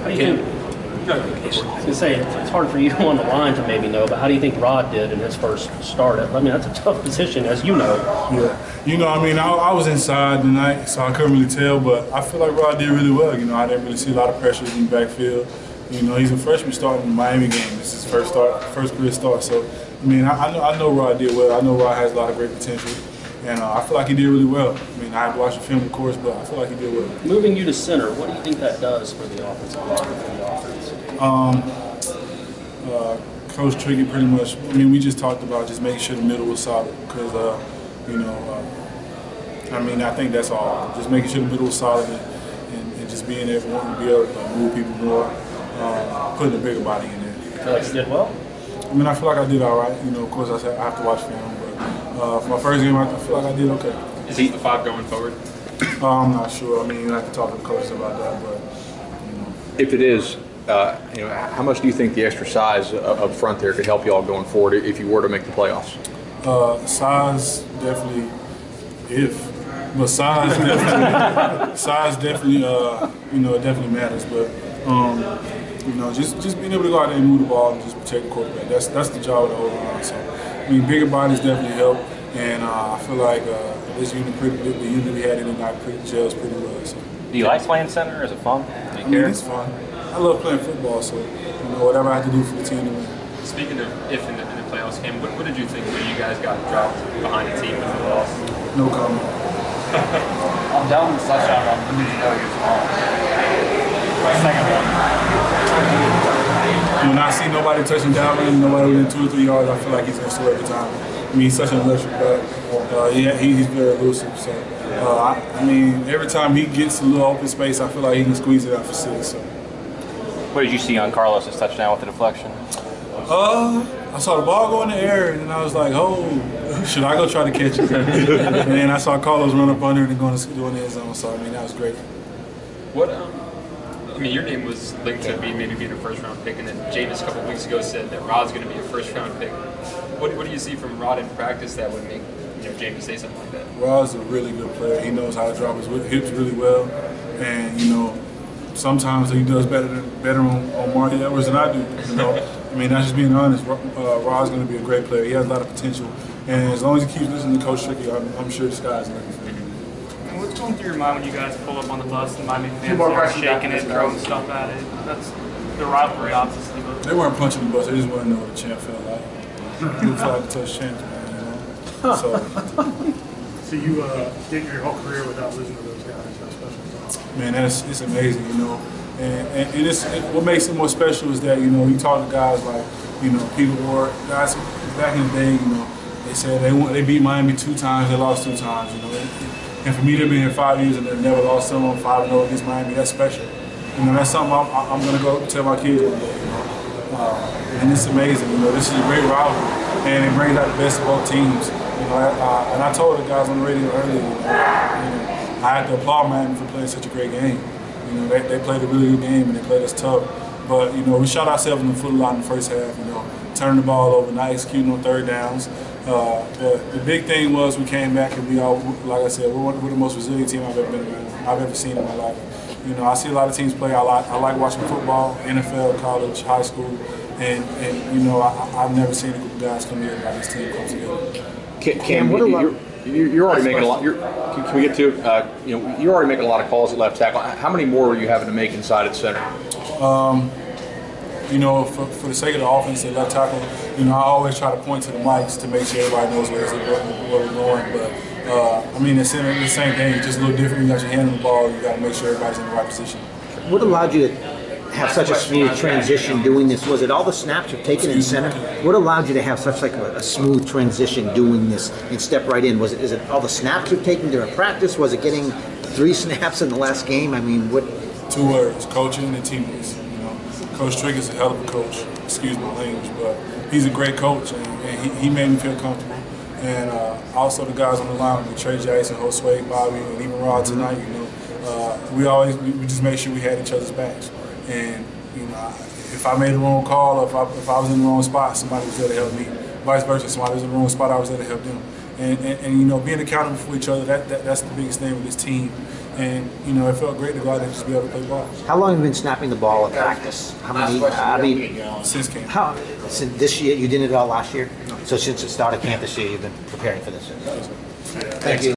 How do you think? I was going to say, it's hard for you on the line to maybe know, but how do you think Rod did in his first start? I mean, that's a tough position, as you know. Yeah. You know, I mean, I was inside tonight, so I couldn't really tell, but I feel like Rod did really well. You know, I didn't really see a lot of pressure in the backfield. You know, he's a freshman starting in the Miami game. This is his first career start. So, I mean, I know Rod did well. I know Rod has a lot of great potential. And I feel like he did really well. I mean, I have to watch the film, of course, but I feel like he did well. Moving you to center, what do you think that does for the offensive line, for the offense? Coach Tricky pretty much, I mean, we just talked about just making sure the middle was solid because, you know, I mean, I think that's all. Just making sure the middle was solid and just being there for one to be able to move people more, putting a bigger body in there. You feel like you did well? I mean, I feel like I did all right. You know, of course, I have to watch film, but for my first game, I feel like I did okay. Is he the 5 going forward? I'm not sure. I mean, you have to talk to the coaches about that, but, you know. If it is, you know, how much do you think the extra size up front there could help you all going forward if you were to make the playoffs? Size definitely, but size definitely, you know, it definitely matters. But you know, just being able to go out there and move the ball and just protect the quarterback. That's the job of the whole line. So, I mean, bigger bodies definitely help, and I feel like this unit, the unit we had in the night, gels pretty well. So. Do you like playing center? Is it fun? Do you I mean, it's fun. I love playing football, so you know, whatever I have to do for the team to win. Speaking of if in the playoffs came, what did you think when you guys got dropped behind the team with the loss? No comment. I'm down with touchdown on who did you know he was wrong? Second one. When I see nobody touching Dalvin, nobody within 2 or 3 yards, I feel like he's going to score every time. I mean, he's such an electric back. He's very elusive. So, I mean, every time he gets a little open space, I feel like he can squeeze it out for 6. So. What did you see on Carlos's touchdown with the deflection? I saw the ball go in the air, and I was like, oh, should I go try to catch it? And then I saw Carlos run up under it and go in the end zone. So, I mean, that was great. What, I mean, your name was linked to maybe being a first-round pick, and then Jameis a couple weeks ago said that Rod's going to be a first-round pick. What do you see from Rod in practice that would make Jameis say something like that? Rod's a really good player. He knows how to drop his hips really well, and you know, sometimes he does better on Marty Edwards than I do. You know, I mean, that's just being honest. Rod's going to be a great player. He has a lot of potential, and as long as he keeps listening to Coach Tricky, I'm sure the sky's the limit. And what's going through your mind when you guys pull up on the bus and Miami fans are shaking it, throwing stuff at it? That's the rivalry, obviously. But they weren't punching the bus. They just wanted to know what the champ felt like. It looks like a touch champ, man. You know. So you did your whole career without losing to those guys. How special is that? Man, it's amazing, you know. And what makes it more special is that, you know, you talk to guys like, you know, Peter Ward, guys back in the day, you know, they said they beat Miami 2 times, they lost 2 times, you know. And for me to be here 5 years and they've never lost someone 5-0 against Miami, that's special. You know, that's something I'm going to go tell my kids one day, you know. And it's amazing, you know, this is a great rivalry, and it brings out the best of both teams. You know, and I told the guys on the radio earlier, you know, I had to applaud Miami for playing such a great game. You know, they played a really good game and they played us tough. But, you know, we shot ourselves in the foot a lot in the first half, you know, turning the ball over, not executing on 3rd downs. But the big thing was we came back and we all, like I said, we're the most resilient team I've ever seen in my life. You know, I see a lot of teams play. I like watching football, NFL, college, high school, and you know, I've never seen a group of guys come together like this team come together. Cam, you're already making a lot. Can we get to you know, you're already making a lot of calls at left tackle. How many more are you having to make inside at center? You know, for the sake of the offense at left tackle, you know, I always try to point to the mics to make sure everybody knows where we're going. But I mean, it's the same thing, just a little different. You got your hand on the ball. You got to make sure everybody's in the right position. What allowed you to have such a smooth transition doing this? Was it all the snaps you've taken in center? What allowed you to have such like a smooth transition doing this and step right in? Is it all the snaps you've taken during practice? Was it getting 3 snaps in the last game? I mean, what? 2 words: coaching and teammates. You know, Coach Trick is a hell of a coach. Excuse my language, but he's a great coach, and he made me feel comfortable. And also the guys on the line with Trey Jackson, Josue, Bobby, and even Rod tonight. You know, we just made sure we had each other's backs. And you know, if I made the wrong call, or if I was in the wrong spot, somebody was there to help me. Vice versa, somebody was in the wrong spot, I was there to help them. And you know, being accountable for each other, that's the biggest thing with this team. And you know, it felt great to go out there and just be able to play ball. How long have you been snapping the ball at practice? How many? I mean, Since camp. how? Since this year, you didn't at all last year. So since the start of camp this year, you've been preparing for this. Thank you.